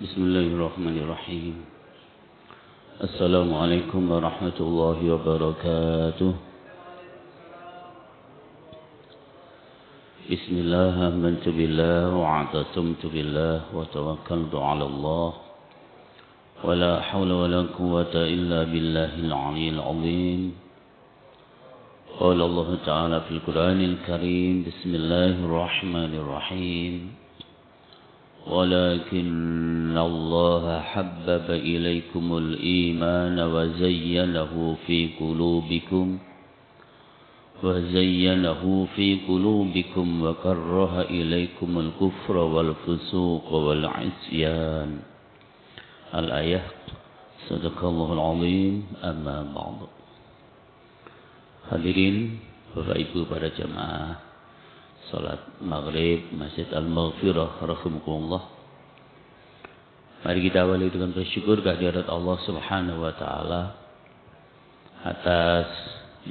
Bismillahirrahmanirrahim. Assalamualaikum warahmatullahi wabarakatuh. Bismillah, amantu billah wa a'tasamtu billah wa tawakkaltu ala Allah. Wa la hawla wa la quwwata illa billahil aliyyil azim. Qala Allah Ta'ala fil Qur'anil Karim. Bismillahirrahmanirrahim. ولكن الله حبب إليكم الإيمان وزينه في قلوبكم وكره إليكم الكفر والفسوق والعصيان. الآية. صدق الله العظيم. أما بعد. Hadirin Bapak Ibu para jamaah salat maghrib Masjid Al-Maghfirah rahimakumullah. Mari kita awali dengan bersyukur kehadirat Allah Subhanahu wa taala atas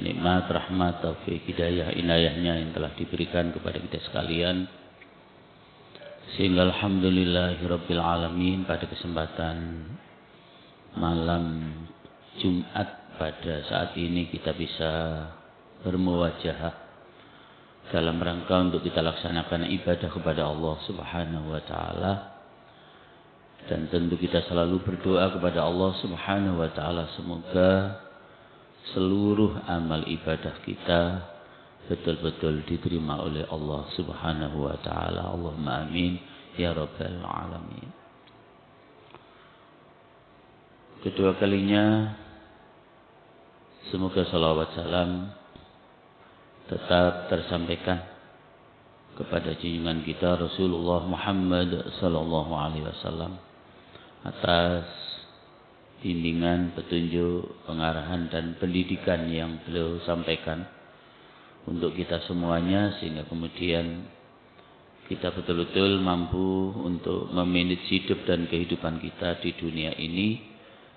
nikmat, rahmat, taufik, hidayah, inayahnya yang telah diberikan kepada kita sekalian, sehingga alhamdulillahirabbil alamin pada kesempatan malam Jumat pada saat ini kita bisa bermuwajahah dalam rangka untuk kita laksanakan ibadah kepada Allah Subhanahu wa taala, dan tentu kita selalu berdoa kepada Allah Subhanahu wa taala semoga seluruh amal ibadah kita betul-betul diterima oleh Allah Subhanahu wa taala. Allahumma amin ya rabbal alamin. Kedua kalinya semoga salawat salam tetap tersampaikan kepada junjungan kita Rasulullah Muhammad sallallahu alaihi wasallam atas bimbingan, petunjuk, pengarahan dan pendidikan yang beliau sampaikan untuk kita semuanya, sehingga kemudian kita betul-betul mampu untuk memanage hidup dan kehidupan kita di dunia ini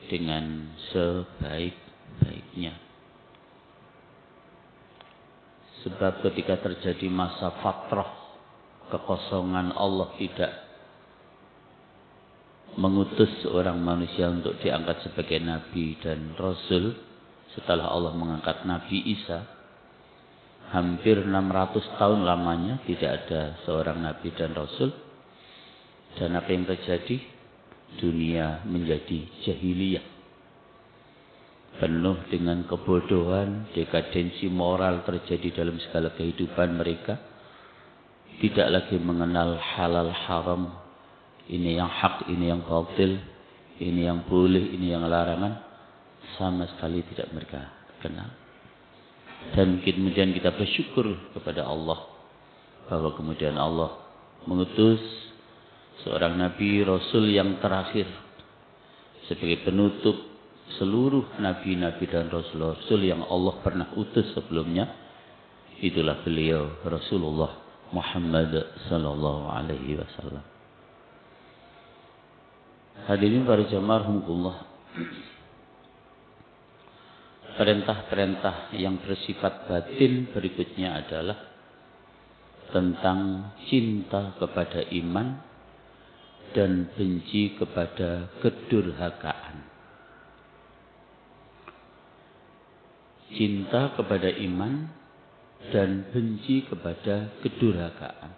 dengan sebaik-baiknya. Sebab ketika terjadi masa fatrah, kekosongan, Allah tidak mengutus seorang manusia untuk diangkat sebagai Nabi dan Rasul. Setelah Allah mengangkat Nabi Isa, hampir 600 tahun lamanya tidak ada seorang Nabi dan Rasul. Dan apa yang terjadi? Dunia menjadi jahiliyah, penuh dengan kebodohan, dekadensi moral terjadi dalam segala kehidupan mereka. Tidak lagi mengenal halal haram, ini yang hak, ini yang batil, ini yang boleh, ini yang larangan, sama sekali tidak mereka kenal. Dan kemudian kita bersyukur kepada Allah bahwa kemudian Allah mengutus seorang Nabi Rasul yang terakhir sebagai penutup seluruh nabi-nabi dan rasul-rasul yang Allah pernah utus sebelumnya. Itulah beliau Rasulullah Muhammad sallallahu alaihi wasallam. Hadirin para jamaah rahimakumullah. Perintah-perintah yang bersifat batin berikutnya adalah tentang cinta kepada iman dan benci kepada kedurhakaan. Cinta kepada iman dan benci kepada kedurhakaan.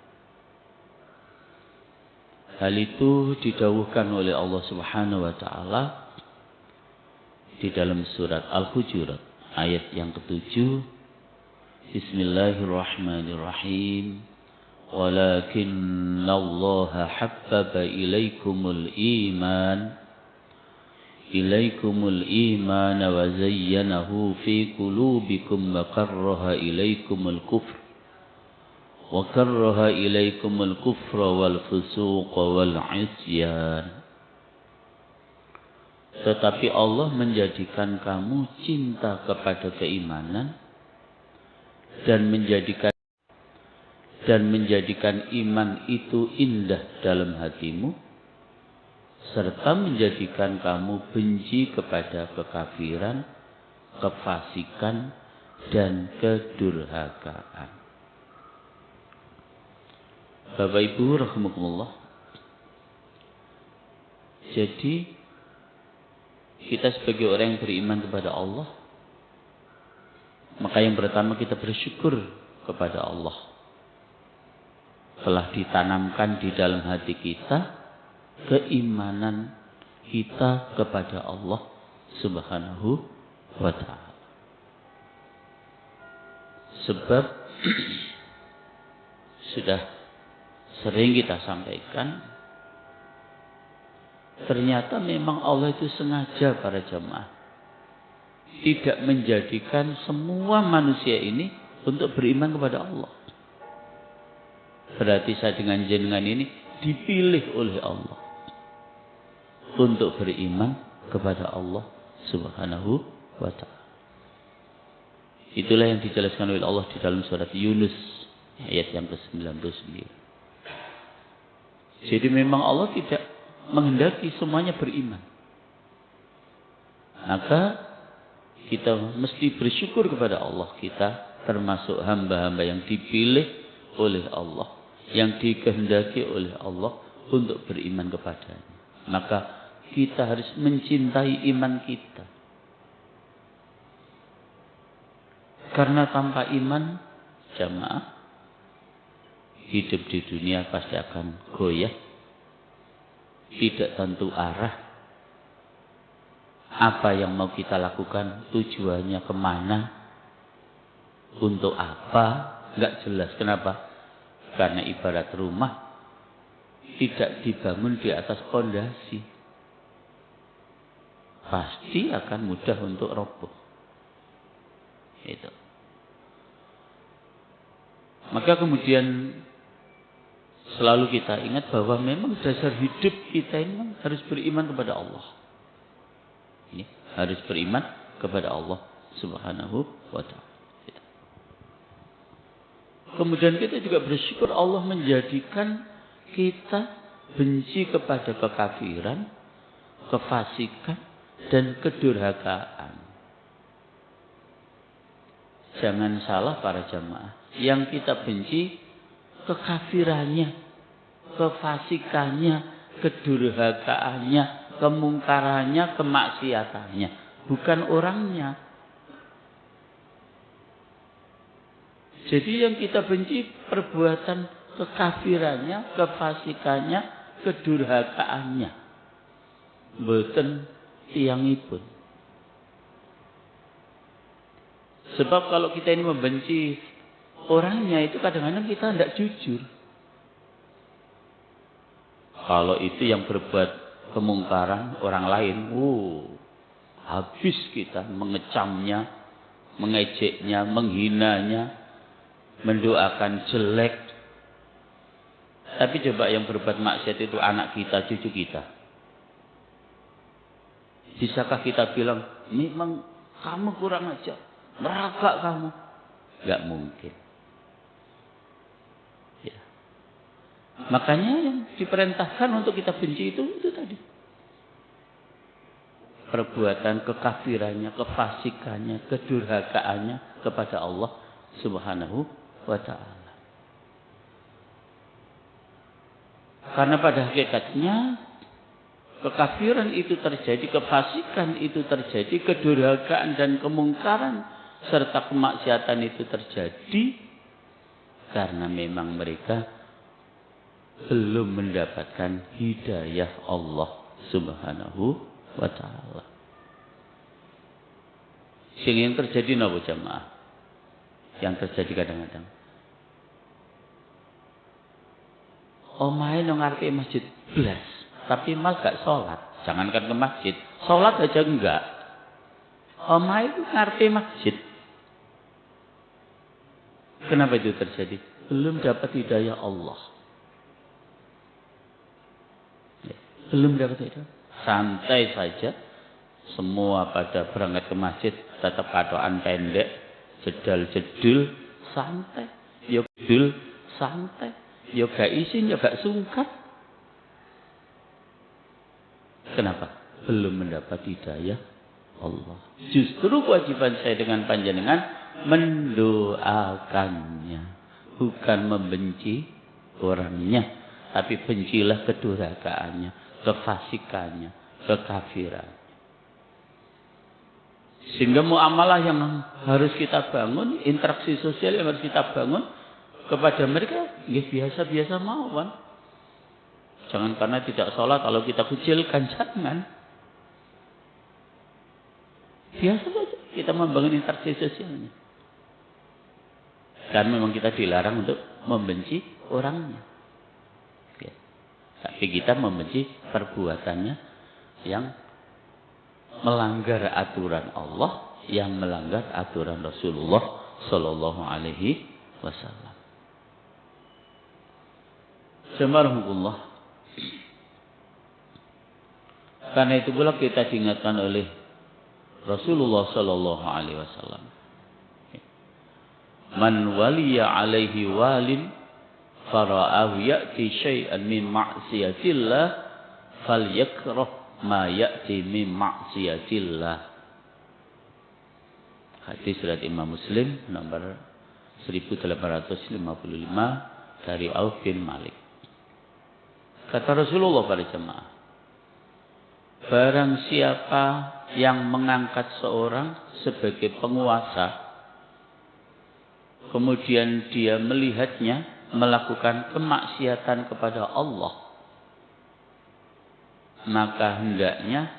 Hal itu didawuhkan oleh Allah Subhanahu wa taala di dalam surat Al-Hujurat ayat yang ke-7. Bismillahirrahmanirrahim. Walakinnallaha habbaba ilaikumul iman wa zayyanahu fi qulubikum wa karraha ilaikumul kufra wal fusuqa wal isyan. Tetapi Allah menjadikan kamu cinta kepada keimanan dan menjadikan iman itu indah dalam hatimu, serta menjadikan kamu benci kepada kekafiran, kefasikan, dan kedurhakaan. Bapak Ibu rahimakumullah, Jadi kita sebagai orang yang beriman kepada Allah, maka yang pertama kita bersyukur kepada Allah. Telah ditanamkan di dalam hati kita keimanan kita kepada Allah Subhanahu wa ta'ala. Sebab sudah sering kita sampaikan, ternyata memang Allah itu sengaja para jemaah tidak menjadikan semua manusia ini untuk beriman kepada Allah. Berarti saya dengan jenengan ini dipilih oleh Allah untuk beriman kepada Allah Subhanahu wa ta'ala. Itulah yang dijelaskan oleh Allah di dalam surat Yunus ayat yang ke-99. Jadi memang Allah tidak menghendaki semuanya beriman. Maka kita mesti bersyukur kepada Allah. Kita termasuk hamba-hamba yang dipilih oleh Allah, yang dikehendaki oleh Allah untuk beriman kepadanya. Maka kita harus mencintai iman kita. Karena tanpa iman, jamaah, hidup di dunia pasti akan goyah, tidak tentu arah. Apa yang mau kita lakukan, tujuannya kemana, untuk apa, nggak jelas. Kenapa? Karena ibarat rumah tidak dibangun di atas pondasi, pasti akan mudah untuk roboh. Itu. Maka kemudian selalu kita ingat bahwa memang dasar hidup kita ini harus beriman kepada Allah. Ini harus beriman kepada Allah Subhanahu wa ta'ala. Kemudian kita juga bersyukur Allah menjadikan kita benci kepada kekafiran, kefasikan, dan kedurhakaan. Jangan salah para jamaah. Yang kita benci kekafirannya, kefasikannya, kedurhakaannya, kemungkarannya, kemaksiatannya, bukan orangnya. Jadi yang kita benci perbuatan kekafirannya, kefasikannya, kedurhakaannya. Mboten tiyangipun. Sebab kalau kita ini membenci orangnya, itu kadang-kadang kita tidak jujur. Kalau itu yang berbuat kemungkaran orang lain, habis kita mengecamnya, mengejeknya, menghinanya, mendoakan jelek. Tapi coba yang berbuat maksiat itu anak kita, cucu kita. Bisakah kita bilang, memang kamu kurang ajar, neraka kamu? Gak mungkin. Ya. Makanya yang diperintahkan untuk kita benci itu tadi. Perbuatan kekafirannya, kefasikannya, kedurhakaannya kepada Allah Subhanahu wa ta'ala. Karena pada hakikatnya kekafiran itu terjadi, kefasikan itu terjadi, kedurhakaan dan kemungkaran serta kemaksiatan itu terjadi karena memang mereka belum mendapatkan hidayah Allah Subhanahu wa ta'ala. Sehingga yang terjadi napa jamaah? Yang terjadi kadang-kadang omahe nang ngarepe masjid blas, tapi mal gak sholat. Jangankan ke masjid, sholat aja enggak. Omahe itu ngarepe masjid. Kenapa itu terjadi? Belum dapat hidayah Allah. Belum dapat hidayah. Santai saja. Semua pada berangkat ke masjid tetap katokan pendek, jedal-jedul, santai. Ya jedul, santai. Ya gak izin, ya gak sungkan. Kenapa? Belum mendapat hidayah Allah. Justru kewajiban saya dengan panjenengan mendoakannya, bukan membenci orangnya. tapi bencilah kedurhakaannya, kefasikannya, kekafiran. Sehingga muamalah yang harus kita bangun, interaksi sosial yang harus kita bangun kepada mereka, ya biasa-biasa mawon. Jangan karena tidak sholat kalau kita kucilkan, jangan. Biasa saja kita membangun interaksi sosialnya. Dan memang kita dilarang untuk membenci orangnya. Ya. Tapi kita membenci perbuatannya yang melanggar aturan Allah, yang melanggar aturan Rasulullah Sallallahu Alaihi Wasallam. Subhanallah. Karena itu pula kita diingatkan oleh Rasulullah Sallallahu Alaihi Wasallam. Man waliya alaihi walin fara'ahu ya'ti syai'an min ma'siyatillah falyakrah ma ya'ti min ma'siyatillah. Hadis riwayat Imam Muslim nomor 1855 dari Auf bin Malik. Kata Rasulullah pada jemaah, barang siapa yang mengangkat seorang sebagai penguasa, kemudian dia melihatnya melakukan kemaksiatan kepada Allah, maka hendaknya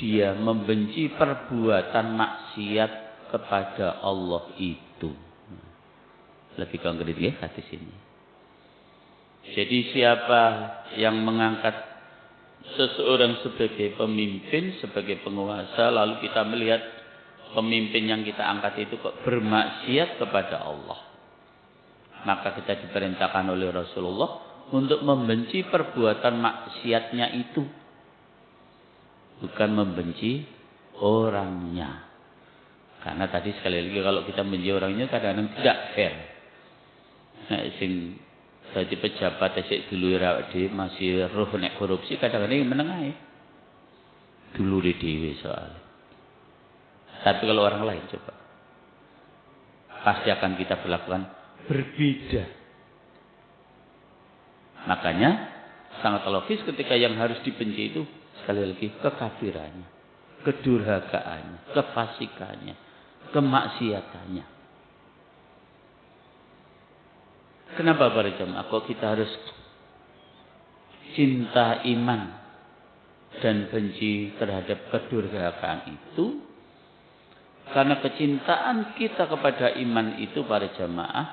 dia membenci perbuatan maksiat kepada Allah itu. Lebih konkret ya hadis ini. Jadi siapa yang mengangkat seseorang sebagai pemimpin, sebagai penguasa, lalu kita melihat pemimpin yang kita angkat itu kok bermaksiat kepada Allah, maka kita diperintahkan oleh Rasulullah untuk membenci perbuatan maksiatnya itu, bukan membenci orangnya. Karena tadi sekali lagi kalau kita membenci orangnya kadang-kadang tidak fair. Sing dadi pejabat sik dulure awake dhewe masih roh nek korupsi kadang-kadang meneng ae. Dulure dhewe soal. Tapi kalau orang lain coba, pasti akan kita berlakukan berbeda. Makanya sangat logis ketika yang harus dibenci itu sekali lagi kekafirannya, kedurhakaannya, kefasikannya, kemaksiatannya. Kenapa para jemaah kok kita harus cinta iman dan benci terhadap kedurhakaan itu? Karena kecintaan kita kepada iman itu para jemaah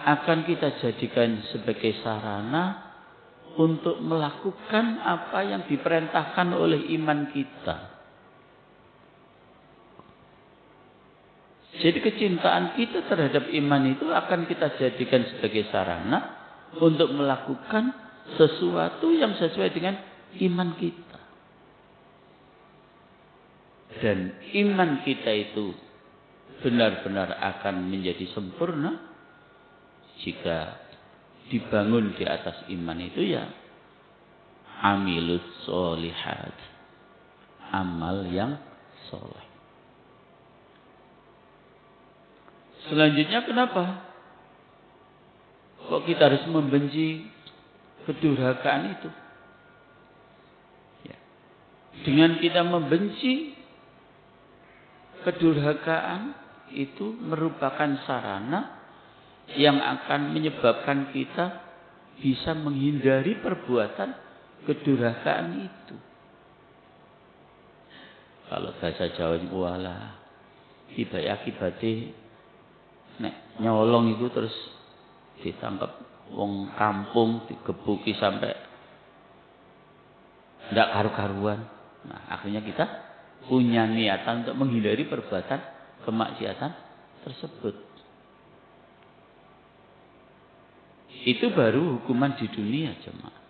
akan kita jadikan sebagai sarana untuk melakukan apa yang diperintahkan oleh iman kita. Jadi kecintaan kita terhadap iman itu akan kita jadikan sebagai sarana untuk melakukan sesuatu yang sesuai dengan iman kita. Dan iman kita itu benar-benar akan menjadi sempurna jika dibangun di atas iman itu ya amilus solihat, amal yang soleh. Selanjutnya kenapa kok kita harus membenci kedurhakaan itu? Ya. Dengan kita membenci kedurhakaan itu merupakan sarana yang akan menyebabkan kita bisa menghindari perbuatan kedurhakaan itu. Kalau bahasa Jawa wala akibatnya nek nyolong itu terus ditangkap wong kampung, digebuki sampai ndak karu-karuan. Nah, akhirnya kita punya niatan untuk menghindari perbuatan kemaksiatan tersebut. Itu baru hukuman di dunia jemaah.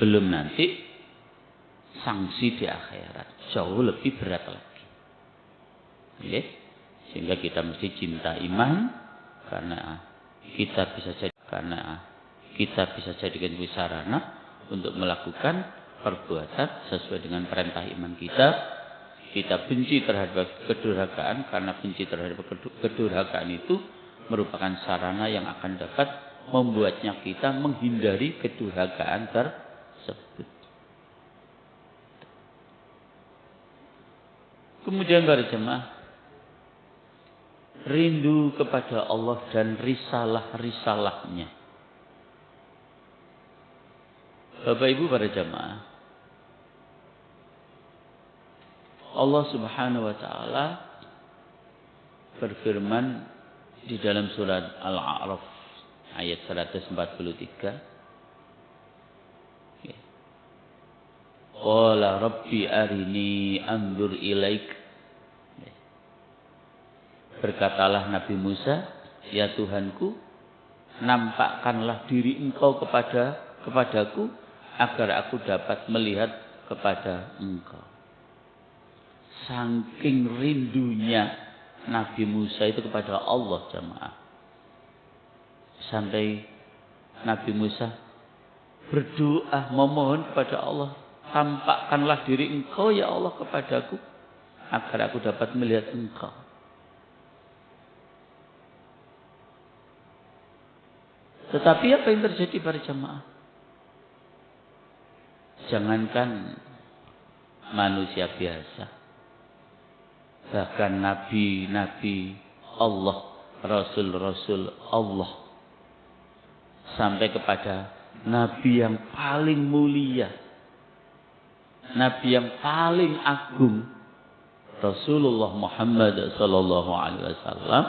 Belum nanti sanksi di akhirat jauh lebih berat lagi. Oke? Sehingga kita mesti cinta iman karena kita bisa jadikan itu sarana untuk melakukan perbuatan sesuai dengan perintah iman kita. Kita benci terhadap kedurhakaan karena benci terhadap kedurhakaan itu merupakan sarana yang akan dapat membuatnya kita menghindari kedurhakaan tersebut. Kemudian para jemaah, rindu kepada Allah dan risalah-risalahnya. Bapak Ibu para jemaah, Allah Subhanahu wa taala berfirman di dalam surat Al-A'raf ayat 143. Qala rabbi arini anzur ilaik. Berkatalah Nabi Musa, ya Tuhanku, nampakkanlah diri engkau kepadaku agar aku dapat melihat kepada engkau. Saking rindunya Nabi Musa itu kepada Allah jemaah. Sampai Nabi Musa berdoa memohon kepada Allah, tampakkanlah diri engkau ya Allah kepadaku agar aku dapat melihat engkau. Tetapi apa yang terjadi para jemaah? Jangankan manusia biasa, bahkan nabi-nabi Allah, rasul-rasul Allah, sampai kepada nabi yang paling mulia, nabi yang paling agung, Rasulullah Muhammad sallallahu alaihi wasallam,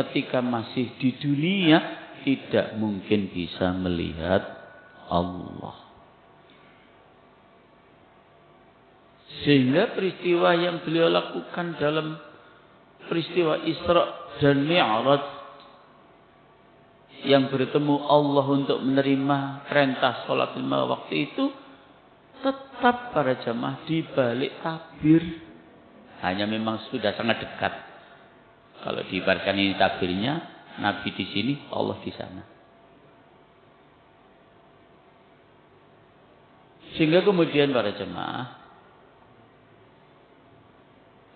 ketika masih di dunia tidak mungkin bisa melihat Allah. Sehingga peristiwa yang beliau lakukan dalam peristiwa Isra dan Mi'raj, yang bertemu Allah untuk menerima perintah sholat 5 waktu itu, tetap para jamaah di balik tabir. Hanya memang sudah sangat dekat. Kalau diibaratkan ini tabirnya, Nabi di sini, Allah di sana. Sehingga kemudian para jemaah,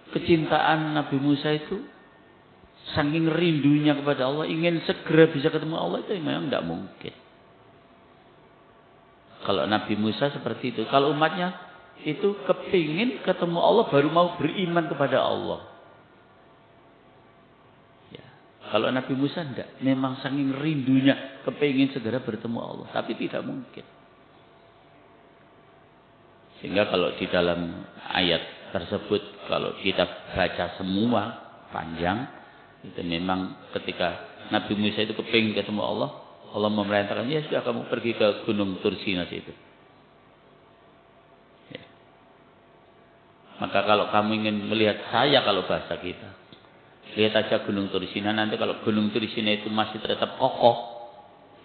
kecintaan Nabi Musa itu saking rindunya kepada Allah, ingin segera bisa ketemu Allah, itu memang tidak mungkin. Kalau Nabi Musa seperti itu, kalau umatnya itu kepingin ketemu Allah baru mau beriman kepada Allah. Kalau Nabi Musa tidak, memang saking rindunya kepingin segera bertemu Allah, tapi tidak mungkin. Sehingga kalau di dalam ayat tersebut, kalau kita baca semua panjang, itu memang ketika Nabi Musa itu kepingin ketemu Allah, Allah memerintahkan, ya sudah kamu pergi ke Gunung Tursina itu. Ya. Maka kalau kamu ingin melihat saya, kalau bahasa kita, lihat aja Gunung Tursina. Nanti kalau Gunung Tursina itu masih tetap kokoh,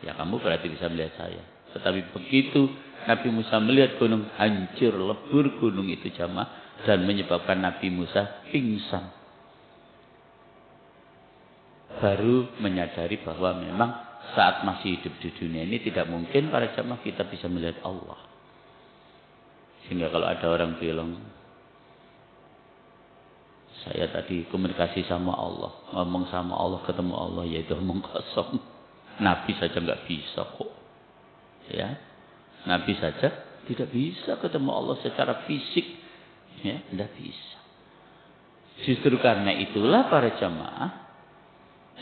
ya kamu berarti bisa melihat saya. Tetapi begitu Nabi Musa melihat gunung hancur, lebur gunung itu jamaah, dan menyebabkan Nabi Musa pingsan, baru menyadari bahwa memang saat masih hidup di dunia ini tidak mungkin para jamaah kita bisa melihat Allah. Sehingga kalau ada orang bilang, saya tadi komunikasi sama Allah, ngomong sama Allah, ketemu Allah, ya itu omong kosong. Nabi saja nggak bisa kok. Ya, Nabi saja tidak bisa ketemu Allah secara fisik, ya, tidak bisa. Justru karena itulah para jamaah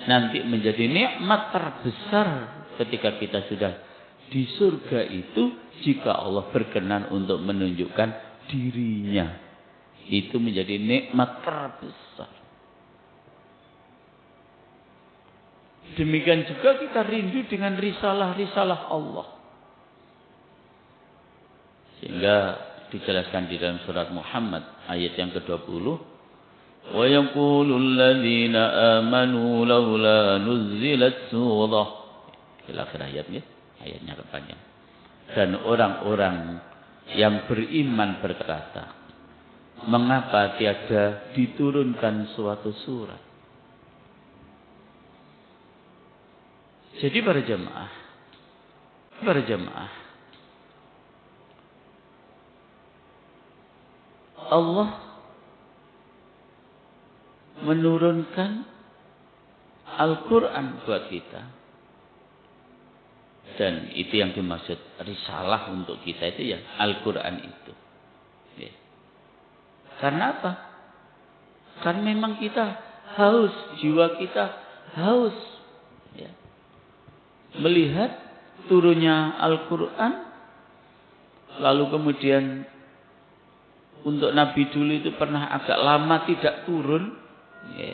nanti menjadi nikmat terbesar ketika kita sudah di surga itu, jika Allah berkenan untuk menunjukkan dirinya. Itu menjadi nikmat terbesar. Demikian juga kita rindu dengan risalah-risalah Allah. Sehingga dijelaskan di dalam surat Muhammad ayat yang ke-20, wa yaqulul ladzina amanu laula nuzzilat surah. Akhir ayatnya, ayatnya kepanjang. Dan orang-orang yang beriman berkata, mengapa tiada diturunkan suatu surat? Jadi para jemaah, Allah menurunkan Al-Quran buat kita Dan itu yang dimaksud risalah untuk kita itu ya Al-Quran itu. Ya. Karena apa? Karena memang kita haus, jiwa kita haus. Ya. Melihat turunnya Al-Quran, lalu kemudian untuk Nabi dulu itu pernah agak lama tidak turun. Ya.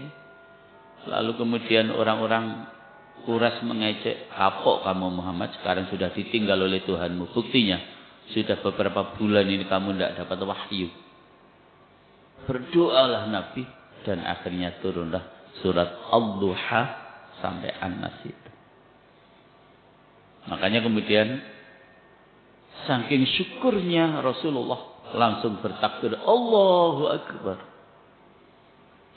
Lalu kemudian orang-orang Quraisy mengejek, kapok kamu Muhammad, sekarang sudah ditinggal oleh Tuhanmu. Buktinya, sudah beberapa bulan ini kamu tidak dapat wahyu. Berdoalah Nabi, dan akhirnya turunlah surat Al-Duha sampai An-Nas itu. Makanya kemudian, saking syukurnya Rasulullah langsung bertakbir, Allahu Akbar.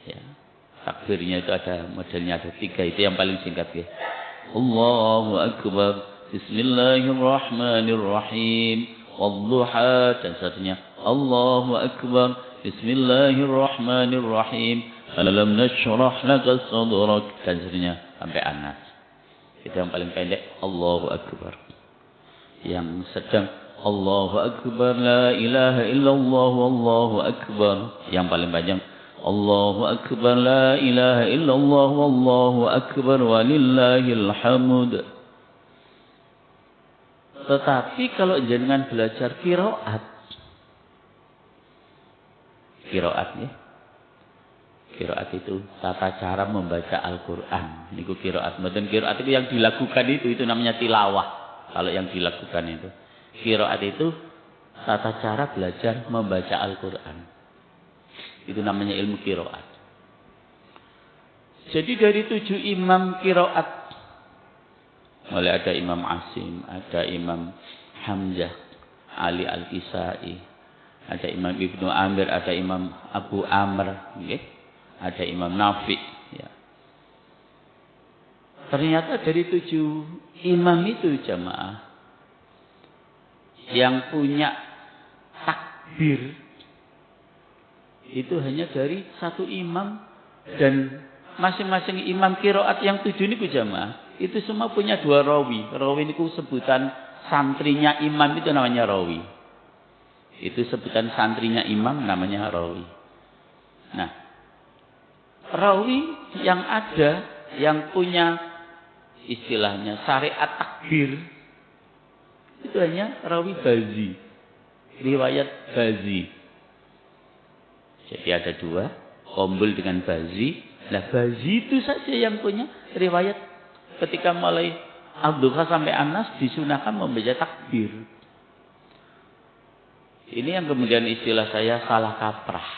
Ya. Takbirnya itu ada modelnya ada 3, itu yang paling singkat ya. Allahu Akbar, Bismillahirrahmanirrahim, Wadduha, dan seterusnya. Allahu Akbar, Bismillahirrahmanirrahim, Alam nashrah laka sadrak, dan seterusnya sampai An-Nas. Itu yang paling pendek, Allahu Akbar. Yang sedang, Allahu Akbar, la ilaha illallah, Allahu Akbar. Yang paling panjang, Allahu Akbar, la ilaha illallah, wallahu akbar, walillahil hamd. Tetapi kalau jenengan belajar qiraat ya. Qiraat itu tata cara membaca Al-Quran. Niku qiraat. Mboten qiraat itu yang dilakukan itu namanya tilawah. Kalau yang dilakukan itu. Qiraat itu tata cara belajar membaca Al-Quran. Itu namanya ilmu qiraat. Jadi dari 7 imam qiraat, mulai ada Imam Asim, ada Imam Hamzah, Ali Al-Kisai, ada Imam Ibnu Amir, ada Imam Abu Amr, okay? Ada Imam Nafi. Ya. Ternyata dari 7 imam itu jamaah yang punya takbir itu hanya dari 1 imam, dan masing-masing imam qiraat yang 7 ini jamaah itu semua punya 2 rawi. Rawi itu sebutan santrinya imam, itu namanya rawi. Itu sebutan santrinya imam namanya rawi. Nah, rawi yang ada yang punya istilahnya syariat takbir itu hanya rawi Bazi, riwayat Bazi. Jadi ada 2, Qombul dengan Bazi. Nah, Bazi itu saja yang punya riwayat ketika mulai Al-Duha sampai An-Nas disunahkan membaca takbir. Ini yang kemudian istilah saya salah kaprah.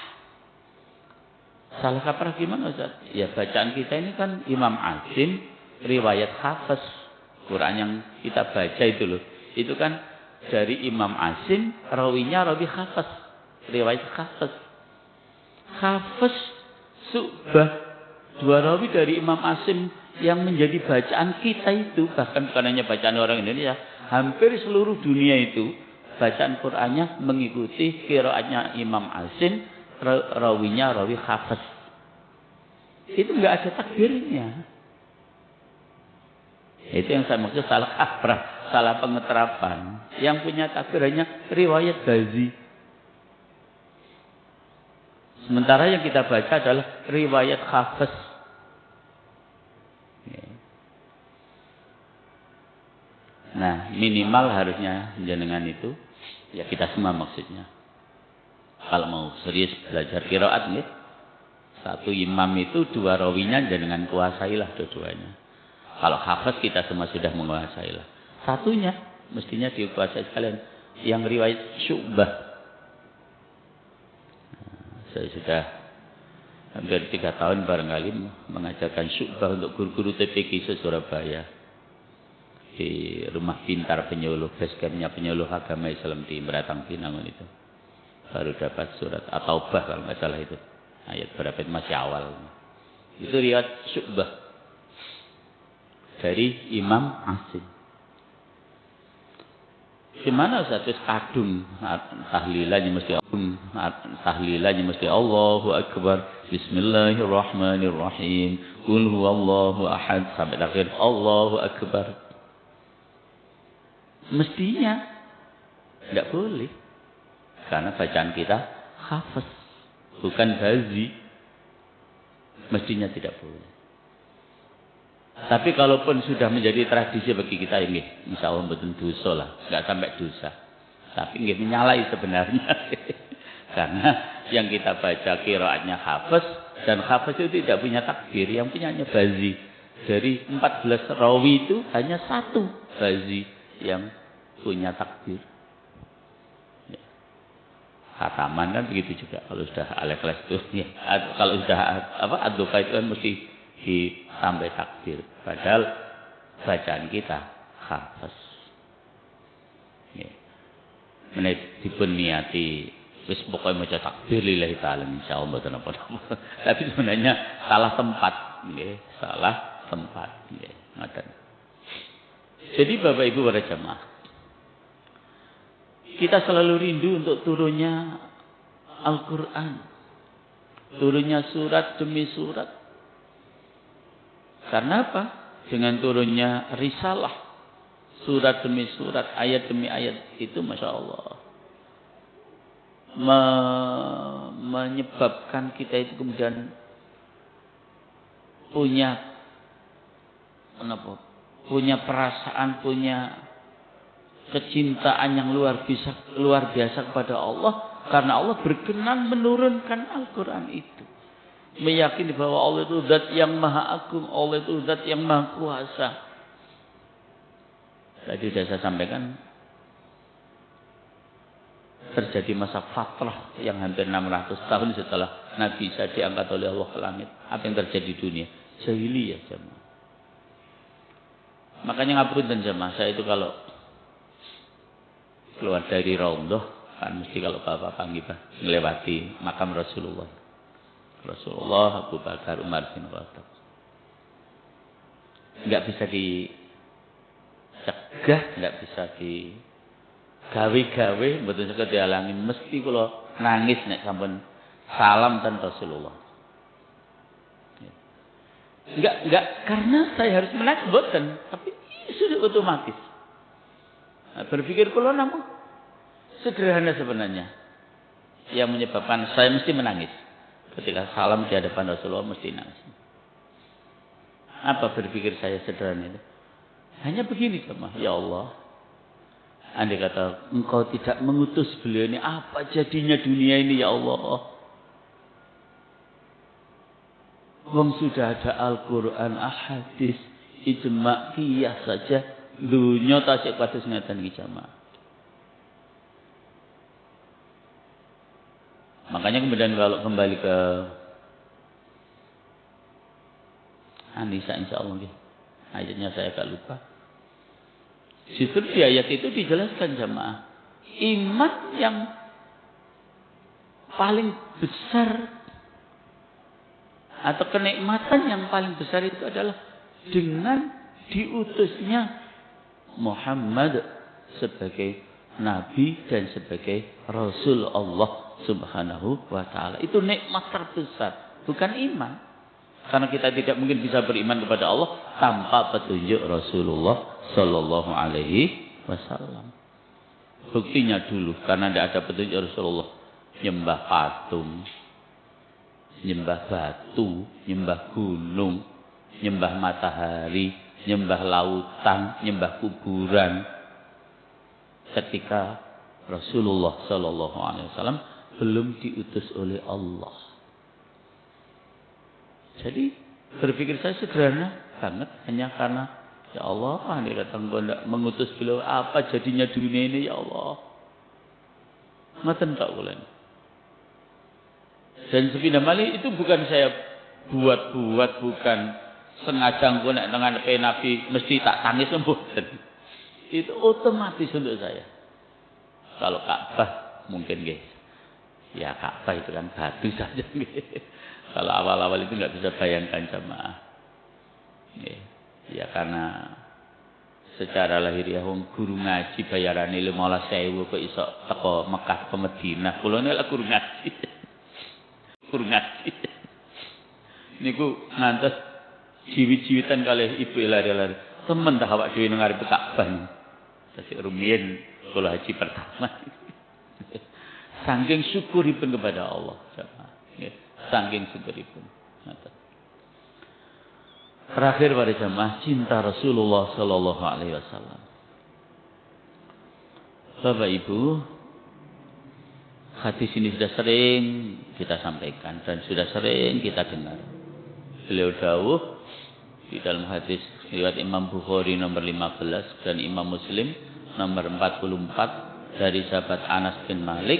Salah kaprah gimana Ustaz? Ya bacaan kita ini kan Imam Asim, riwayat Hafiz. Quran yang kita baca itu loh. Itu kan dari Imam Asim, rawinya rawi Hafiz, riwayat Hafiz. Hafiz, Syu'bah, 2 rawi dari Imam Asim yang menjadi bacaan kita itu, bahkan bukan hanya bacaan orang Indonesia, hampir seluruh dunia itu bacaan Qur'annya mengikuti qiraatnya Imam Asim, rawinya rawi Hafiz. Itu enggak ada takbirnya. Itu yang saya maksud salah kaprah, salah pengeterapan. Yang punya takbir hanya riwayat Bazi. Sementara yang kita baca adalah riwayat Hafiz. Nah, minimal harusnya jenengan itu, ya kita semua maksudnya. Kalau mau serius belajar qiraat nih, 1 imam itu 2 rawinya jenengan kuasailah dua-duanya. Kalau Hafiz kita semua sudah menguasailah. 1-nya mestinya dikuasai sekalian. Yang riwayat Syu'bah. Saya sudah hampir 3 tahun barangkali mengajarkan Syu'bah untuk guru-guru TPQ Surabaya. Di rumah pintar penyuluh, basecampnya penyuluh agama Islam di Meratang Pinangun itu. Baru dapat surat At-Taubah kalau nggak salah itu. Ayat berapa itu masih awal. Itu riwayat Syu'bah dari Imam Asim. Gimana satu kadung tahlilannya mesti Allahu Akbar, Bismillahirrahmanirrahim, Qul huwallahu ahad sampai akhir Allahu Akbar. Mestinya tidak boleh. Karena bacaan kita hafaz, bukan bazi. Mestinya tidak boleh. Tapi kalaupun sudah menjadi tradisi bagi kita ini, insya Allah betul dosa lah, nggak sampai dosa. Tapi nggak menyalahi sebenarnya. Karena yang kita baca qiraatnya hafaz, dan hafaz itu tidak punya takbir, yang punyanya bazi. Dari 14 rawi itu hanya satu bazi yang punya takbir. Ya. Khataman kan begitu juga. Kalau sudah al-ikhlas itu, ya. Kalau sudah ad-duha itu kan mesti ditambah takbir. Padahal bacaan kita hafaz. Ya. Menek dipun niati wis pokoke maca takbir lillahi ta'ala insyaallah mboten apa-apa. Tapi sebenarnya salah tempat, nggih, salah tempat, nggih, ngoten. Jadi Bapak Ibu para jemaah, kita selalu rindu untuk turunnya Al-Qur'an. Turunnya surat demi surat. Karena apa? Dengan turunnya risalah, surat demi surat, ayat demi ayat, itu Masya Allah menyebabkan kita itu kemudian punya perasaan, punya kecintaan yang luar biasa kepada Allah, karena Allah berkenan menurunkan Al-Quran itu, meyakini bahwa Allah itu zat yang maha agung, Allah itu zat yang maha kuasa. Tadi sudah saya sampaikan, terjadi masa fatrah yang hampir 600 tahun setelah Nabi Isa diangkat oleh Allah ke langit. Apa yang terjadi di dunia? Jahiliyah, jemaah. Makanya ngapunten jemaah, saya itu kalau keluar dari Raudhah, kan mesti kalau bapak panggil melewati makam Rasulullah, Abu Bakar, Umar bin Khattab. Enggak bisa dicegah, enggak bisa gawe-gawe, betul juga dihalangi. Mesti kalau nangis nek sampun salam dan Rasulullah. Enggak karena saya harus menangis, boten, tapi sudah otomatis. Nah, berpikir kalau namun sederhana sebenarnya. Yang menyebabkan saya mesti menangis. Ketika salam di hadapan Rasulullah mesti nangis. Apa berpikir saya sederhana itu? Hanya begini jemaah, ya Allah, andai kata engkau tidak mengutus beliau ini, apa jadinya dunia ini ya Allah? Wong sudah ada Al-Quran, ahadis, ijma' qiyas saja, dunia tasik kados ngeten iki jamaah. Makanya kemudian kalau kembali ke An-Nisa insyaallah nggih. Ayatnya saya agak lupa. Justru di ayat itu dijelaskan jamaah, iman yang paling besar atau kenikmatan yang paling besar itu adalah dengan diutusnya Muhammad sebagai Nabi dan sebagai Rasul Allah Subhanahu wa ta'ala. Itu nikmat terbesar, bukan iman. Karena kita tidak mungkin bisa beriman kepada Allah tanpa petunjuk Rasulullah Sallallahu Alaihi Wasallam. Buktinya dulu, karena tidak ada petunjuk Rasulullah, nyembah patung, nyembah batu, nyembah gunung, nyembah matahari, nyembah lautan, nyembah kuburan. Ketika Rasulullah Sallallahu Alaihi Wasallam belum diutus oleh Allah. Jadi berpikir saya sederhana banget, hanya karena ya Allah, andai kata engkau tidak mengutus beliau, apa jadinya dunia ini ya Allah? Ngoten tak boleh. Dan sepindah malih itu bukan saya buat-buat, bukan sengaja engko nek dengan Nabi mesti tak tangis mboten. Itu otomatis untuk saya. Kalau Ka'bah mungkin nggih. Ya Ka'bah itu kan batu saja nggih. Kalau awal-awal itu nggak bisa bayangkan jamaah. Ya karena secara lahiriah wong guru ngaji bayarane 15.000 kok iso teko Mekah ke Madinah. Kula nek guru ngaji. Guru ngaji. Niku ngantos jiwit-jiwitan kalih ibu lari-lari. Temen dah awak dhewe nang arep Ka'bah. Tapi rumiyin kula haji pertama. Saking syukuripun kepada Allah. Saking syukuripun. Terakhir pada jamaah, cinta Rasulullah Sallallahu Alaihi Wasallam. Bapak Ibu, hadis ini sudah sering kita sampaikan dan sudah sering kita dengar. Beliau dawuh di dalam hadis riwayat Imam Bukhari nomor 15 dan Imam Muslim nomor 44 dari sahabat Anas bin Malik,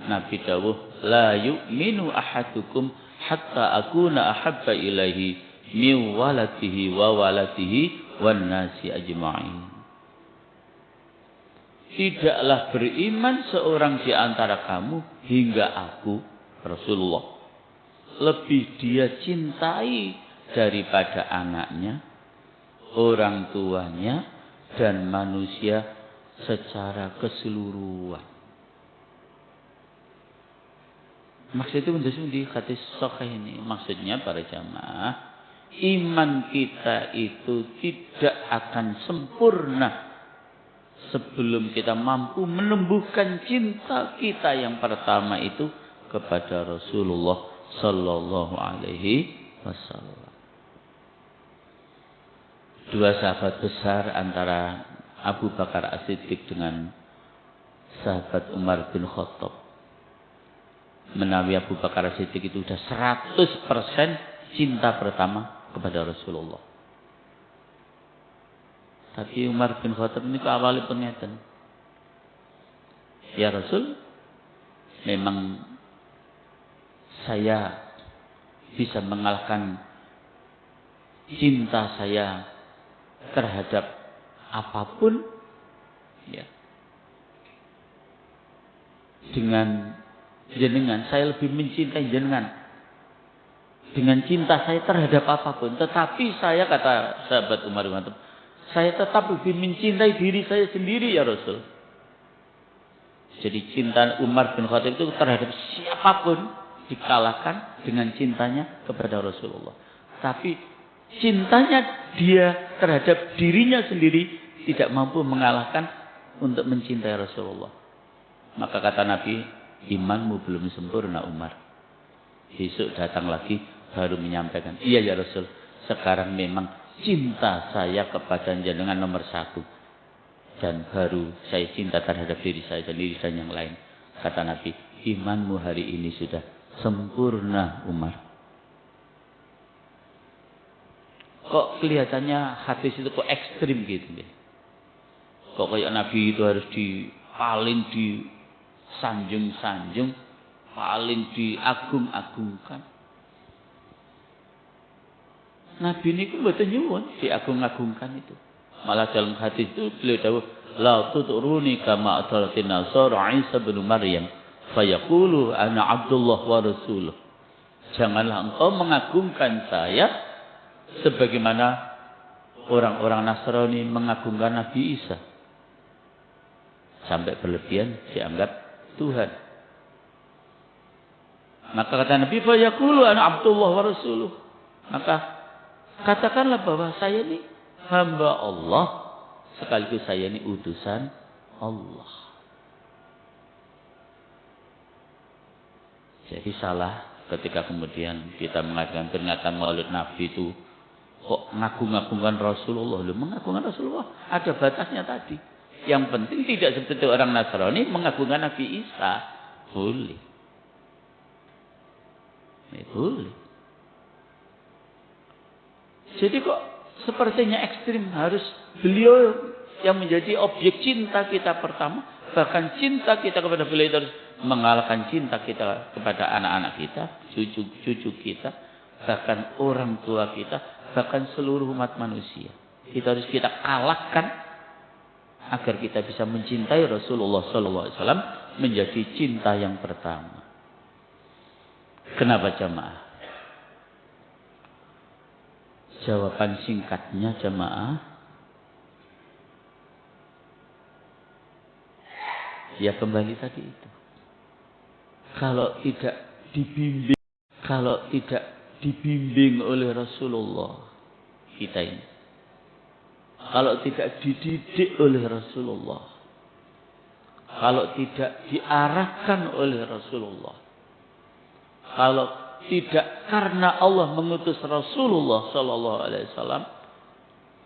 Nabi dawuh, la yu'minu ahadukum hatta akuna ahabba ilaihi min waladihi wa waladihi wan nasi ajma'in. Tidaklah beriman seorang di antara kamu hingga aku, Rasulullah, lebih dia cintai daripada anaknya, orang tuanya, dan manusia secara keseluruhan. Maksud itu menjadi di hadis sahih ini. Maksudnya para jamaah, iman kita itu tidak akan sempurna sebelum kita mampu menumbuhkan cinta kita yang pertama itu kepada Rasulullah Sallallahu Alaihi Wasallam. Dua sahabat besar antara Abu Bakar As-Siddiq dengan sahabat Umar bin Khattab. Menawi Abu Bakar As-Siddiq itu sudah 100% cinta pertama kepada Rasulullah. Tapi Umar bin Khattab ini ke awalnya pengertian. Ya Rasul, memang saya bisa mengalahkan cinta saya terhadap apapun, ya, dengan jenengan. Saya lebih mencintai jenengan dengan cinta saya terhadap apapun. Tetapi saya, kata sahabat Umar bin Khattab, saya tetap lebih mencintai diri saya sendiri ya Rasul. Jadi cinta Umar bin Khattab itu terhadap siapapun dikalahkan dengan cintanya kepada Rasulullah. Tapi cintanya dia terhadap dirinya sendiri tidak mampu mengalahkan untuk mencintai Rasulullah. Maka kata Nabi, imanmu belum sempurna Umar. Besok datang lagi baru menyampaikan, iya ya Rasul, sekarang memang cinta saya kepada jenengan nomor 1. Dan baru saya cinta terhadap diri saya sendiri dan yang lain. Kata Nabi, imanmu hari ini sudah sempurna Umar. Kok kelihatannya hadis itu kok ekstrim gitu ya? Kok kayak Nabi itu harus paling disanjung-sanjung, paling diagung-agungkan. Nabi ini pun betul nyuwun diagung-agungkan itu. Malah dalam hadis itu beliau dawuh, la tuturuni kama ataratin nasara Isa bin Maryam fayaqulu ana Abdullah wa Rasuluh. Janganlah engkau mengagungkan saya sebagaimana orang-orang Nasrani mengagungkan Nabi Isa. Sampai berlebihan dianggap Tuhan. Maka kata Nabi, fayaqulu ana Abdullah wa Rasuluh. Maka katakanlah bahwa saya ini hamba Allah, sekaligus saya ini utusan Allah. Jadi salah ketika kemudian kita mengadakan peringatan Maulid Nabi itu kok ngagung-ngagungkan Rasulullah. Loh, mengagungkan Rasulullah ada batasnya tadi. Yang penting tidak seperti orang Nasrani mengagungkan Nabi Isa. Boleh. Boleh. Jadi kok sepertinya ekstrim, harus beliau yang menjadi objek cinta kita pertama. Bahkan cinta kita kepada beliau harus mengalahkan cinta kita kepada anak-anak kita, cucu kita, bahkan orang tua kita, bahkan seluruh umat manusia. Kita harus kita kalahkan agar kita bisa mencintai Rasulullah SAW menjadi cinta yang pertama. Kenapa jamaah? Jawaban singkatnya jamaah, ya kembali tadi itu. Kalau tidak dibimbing oleh Rasulullah kita ini, kalau tidak dididik oleh Rasulullah, kalau tidak diarahkan oleh Rasulullah, kalau tidak karena Allah mengutus Rasulullah Sallallahu Alaihi Wasallam,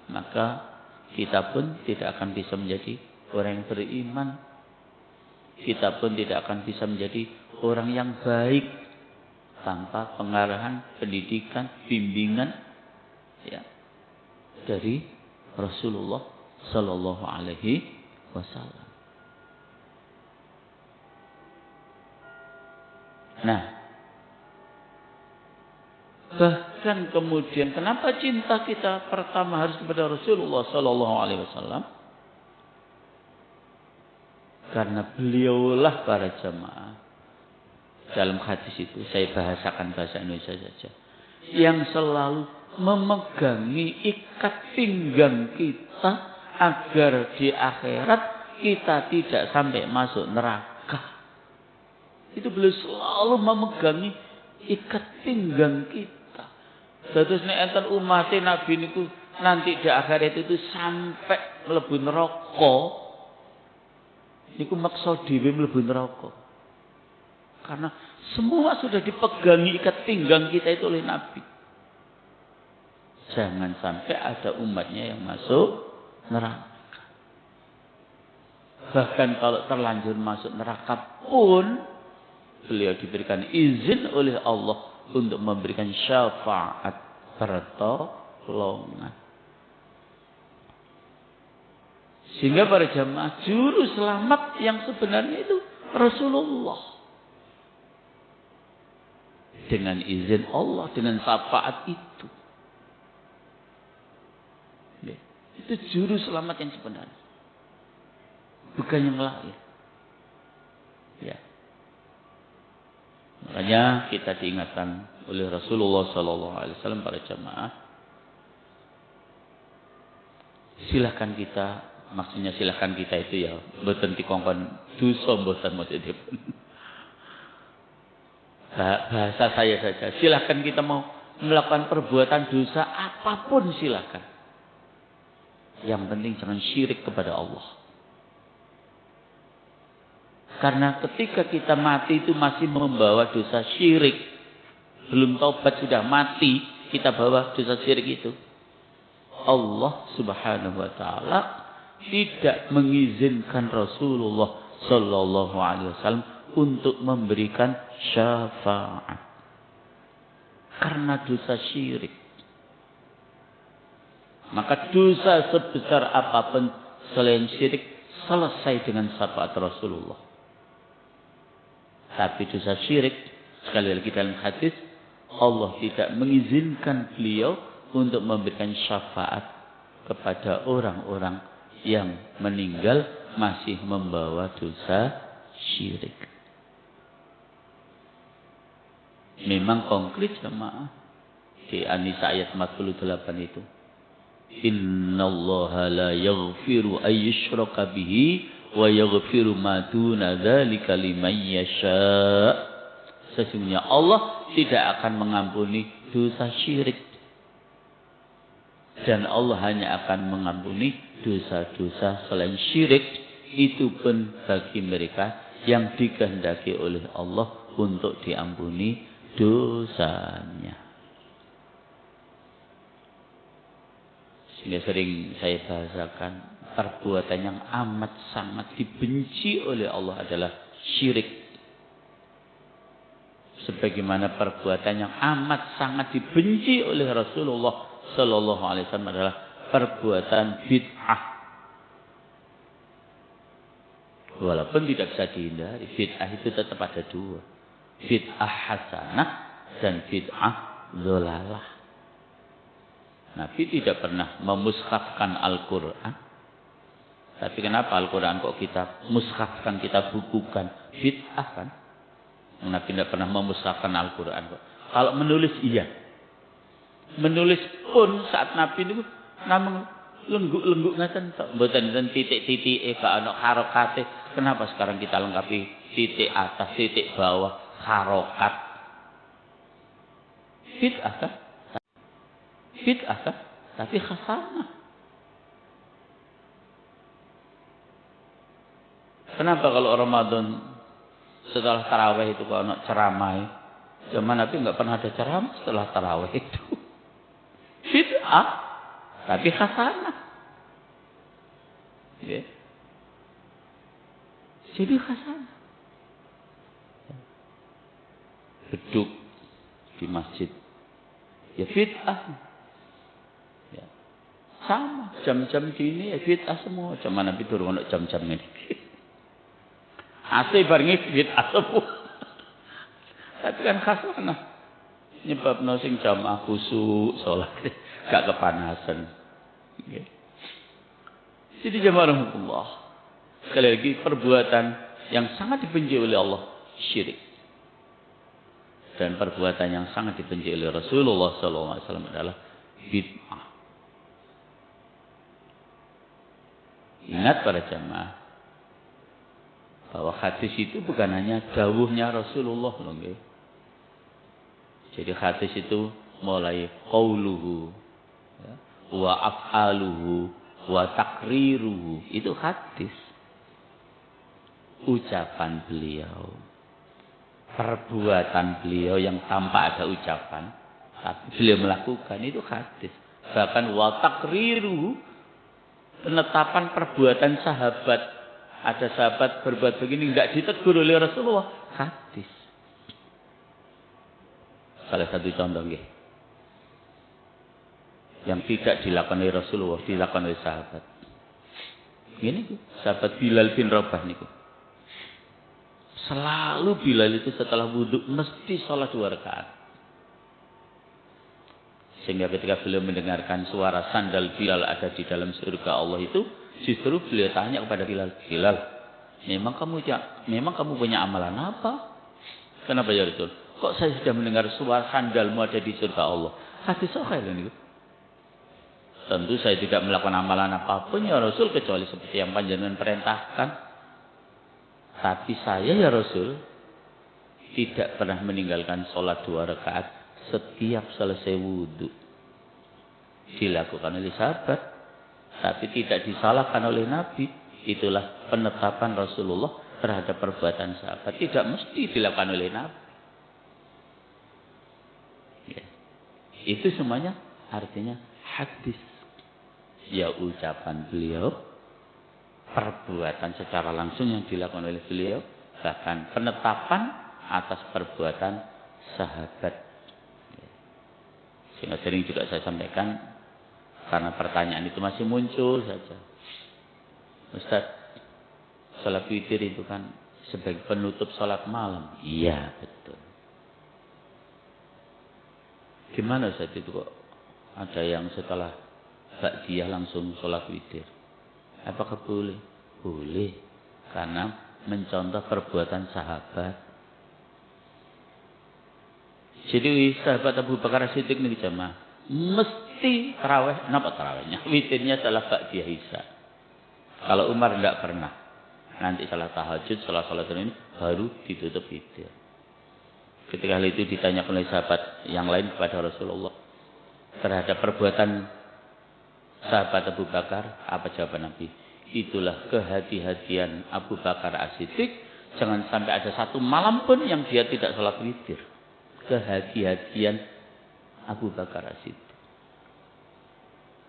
maka kita pun tidak akan bisa menjadi orang yang beriman. Kita pun tidak akan bisa menjadi orang yang baik tanpa pengarahan, pendidikan, bimbingan ya, dari Rasulullah Sallallahu Alaihi Wasallam. Nah, bahkan kemudian kenapa cinta kita pertama harus kepada Rasulullah Sallallahu Alaihi Wasallam? Karena beliaulah para jamaah. Dalam hadis itu saya bahasakan bahasa Indonesia saja, yang selalu memegangi ikat pinggang kita agar di akhirat kita tidak sampai masuk neraka. Itu beliau selalu memegangi ikat pinggang kita. Terus nek enten umat Nabi niku nanti di akhirat itu sampai mlebu neraka. Niku maksa dhewe mlebu neraka. Karena semua sudah dipegangi ikat pinggang kita itu oleh Nabi. Jangan sampai ada umatnya yang masuk neraka. Bahkan kalau terlanjur masuk neraka pun beliau diberikan izin oleh Allah untuk memberikan syafaat pertolongan. Sehingga para jamaah juru selamat yang sebenarnya itu Rasulullah. Dengan izin Allah, dengan syafaat itu. Itu juru selamat yang sebenarnya. Bukan yang lain. Ya. Makanya kita diingatkan oleh Rasulullah Sallallahu Alaihi Wasallam para jamaah. Silahkan kita, maksudnya silahkan kita itu ya, mboten dikongkon dosa mboten maksudipun. Bahasa saya saja, silahkan kita mau melakukan perbuatan dosa apapun silahkan. Yang penting jangan syirik kepada Allah. Karena ketika kita mati itu masih membawa dosa syirik, belum taubat sudah mati, kita bawa dosa syirik itu. Allah Subhanahu wa taala tidak mengizinkan Rasulullah Sallallahu Alaihi Wasallam untuk memberikan syafaat karena dosa syirik. Maka dosa sebesar apapun selain syirik selesai dengan syafaat Rasulullah. Tapi dosa syirik, sekali lagi dalam hadis, Allah tidak mengizinkan beliau untuk memberikan syafaat kepada orang-orang yang meninggal masih membawa dosa syirik. Memang konkret jemaah di An-Nisa ayat 48 itu. Innallaha la yaghfiru ayyushraka bihi wa yaghfiru ma duna dzalika liman yasha. Sesungguhnya Allah tidak akan mengampuni dosa syirik. Dan Allah hanya akan mengampuni dosa-dosa selain syirik. Itu pun bagi mereka yang dikehendaki oleh Allah untuk diampuni dosanya. Sehingga sering saya bahasakan, perbuatan yang amat sangat dibenci oleh Allah adalah syirik. Sebagaimana perbuatan yang amat sangat dibenci oleh Rasulullah Sallallahu Alaihi Wasallam adalah perbuatan bid'ah. Walaupun tidak bisa dihindari, bid'ah itu tetap ada dua. Bid'ah hasanah dan bid'ah dholalah. Nabi tidak pernah memushafkan Al-Quran. Tapi kenapa Al-Quran kok kita mushafkan, kita bukukan? Bid'ah kan? Nabi tidak pernah memushafkan Al-Quran kok. Kalau menulis iya. Menulis pun saat Nabi itu namung lengguk-lengguk ngaten tok. Mboten titik-titik gak ana harokate. Kenapa sekarang kita lengkapi titik atas, titik bawah, harokat? Bid'ah kan? Bid'ah kan? Tapi hasanah. Kenapa kalau Ramadan setelah tarawih itu kalau ceramah, zaman Nabi nggak pernah ada ceramah setelah tarawih itu. Bid'ah, tapi hasanah. Ya. Jadi hasanah. Duduk di masjid, ya bid'ah. Ya. Sama, jam-jam gini ya bid'ah semua. Zaman Nabi turun untuk jam-jam ini. Asli barengi bid'ah semua. Tapi kan hasanah. Nyebabno sing jamaah khusuk salat gak kepanasan. Okay. Jadi jamaah rahmatullah. Sekali lagi perbuatan yang sangat dibenci oleh Allah syirik. Dan perbuatan yang sangat dibenci oleh Rasulullah SAW adalah bid'ah. Ingat para jamaah bahwa hadis itu bukan hanya dawuhnya Rasulullah loh, okay? Jadi hadis itu mulai qauluhu, ya, wa af'aluhu, wa takriruhu. Itu hadis. Ucapan beliau. Perbuatan beliau yang tanpa ada ucapan. Tapi beliau melakukan. Itu hadis. Bahkan wa takriruhu. Penetapan perbuatan sahabat. Ada sahabat berbuat begini. Tidak ditegur oleh Rasulullah. Hadis. Salah satu contoh nggih. Yang tidak dilakukan oleh Rasulullah, dilakukan oleh sahabat. Ini sahabat Bilal bin Rabah niku. Selalu Bilal itu setelah wudhu mesti sholat 2 rakaat. Sehingga ketika beliau mendengarkan suara sandal Bilal ada di dalam surga Allah itu, justru beliau tanya kepada Bilal, Bilal, memang kamu punya amalan apa? Kenapa ya Rasul? Kok saya sudah mendengar suara sandalmu ada di surga Allah? Hadis sahih ini. Tentu saya tidak melakukan amalan apapun ya Rasul kecuali seperti yang panjenengan perintahkan. Tapi saya ya Rasul tidak pernah meninggalkan sholat 2 rakaat setiap selesai wudhu. Dilakukan oleh sahabat, tapi tidak disalahkan oleh Nabi. Itulah penetapan Rasulullah terhadap perbuatan sahabat. Tidak mesti dilakukan oleh Nabi. Ya. Itu semuanya artinya hadis. Ya ucapan beliau, perbuatan secara langsung yang dilakukan oleh beliau, bahkan penetapan atas perbuatan sahabat. Sehingga sering juga saya sampaikan, karena pertanyaan itu masih muncul saja. Ustaz, sholat witir itu kan sebagai penutup sholat malam. Iya, betul. Gimana Ustaz itu kok ada yang setelah ba'diyah langsung sholat witir? Apakah boleh? Boleh. Karena mencontoh perbuatan sahabat. Jadi sahabat Abu Bakar As-Siddiq ini jamaah mesti tarawih, napa tarawihnya? Witirnya salah ba'diyah Isya. Kalau Umar tidak pernah. Nanti salah tahajud, salah salat ini baru ditutup witir. Ketika hal itu ditanyakan oleh sahabat yang lain kepada Rasulullah terhadap perbuatan sahabat Abu Bakar, apa jawaban Nabi? Itulah kehati-hatian Abu Bakar As-Siddiq. Jangan sampai ada satu malam pun yang dia tidak sholat witir. Kehati-hatian Abu Bakar As-Siddiq.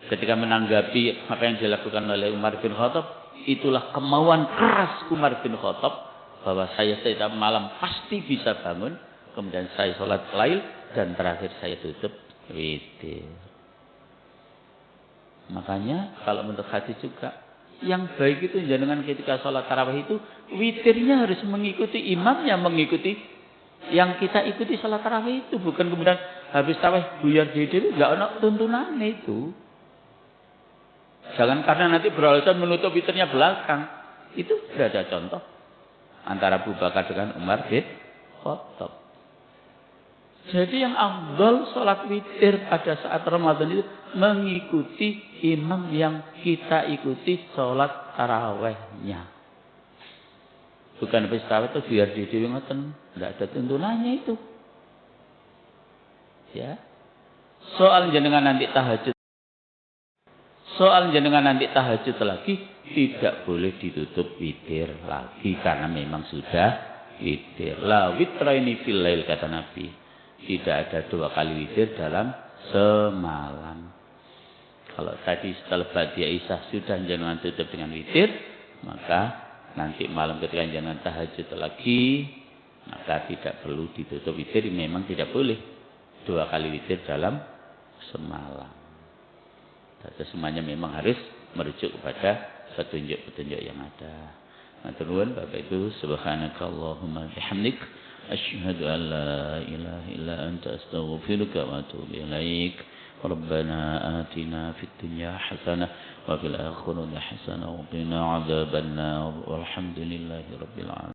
Ketika menanggapi apa yang dilakukan oleh Umar bin Khattab, itulah kemauan keras Umar bin Khattab bahwa saya setiap malam pasti bisa bangun, kemudian saya sholat lail dan terakhir saya tutup witir. Makanya kalau menurut hadis juga yang baik itu jangan ketika sholat tarawih itu witirnya harus mengikuti imam yang mengikuti yang kita ikuti sholat tarawih itu, bukan kemudian habis tarawih buyar diri nggak ada tuntunan itu. Jangan karena nanti beralasan menutup witirnya belakang. Itu tidak ada contoh antara Abu Bakar dengan Umar bin Khattab. Jadi yang afdal sholat witir pada saat Ramadan itu mengikuti imam yang kita ikuti sholat tarawehnya. Bukan habis taraweh itu biar di dewi ngoten, tidak ada tuntunannya itu. Ya. Soal jenengan nanti tahajud lagi, tidak boleh ditutup witir lagi karena memang sudah witir. La witraini fil lail kata Nabi. Tidak ada 2 kali witir dalam semalam. Kalau tadi setelah Ba'diyah Isya sudah jangan tutup dengan witir, maka nanti malam ketika jangan tahajud lagi, maka tidak perlu ditutup witir. Memang tidak boleh 2 kali witir dalam semalam. Dan semuanya memang harus merujuk kepada petunjuk-petunjuk yang ada. Matur nuwun Bapak Ibu, subhanakallahumma bihamdik asyhadu an la ilaha illa anta astaghfiruka wa atubu ilaik. ربنا آتنا في الدنيا حسنة وفي الآخرة حسنة وقنا عذاب النار والحمد لله رب العالمين.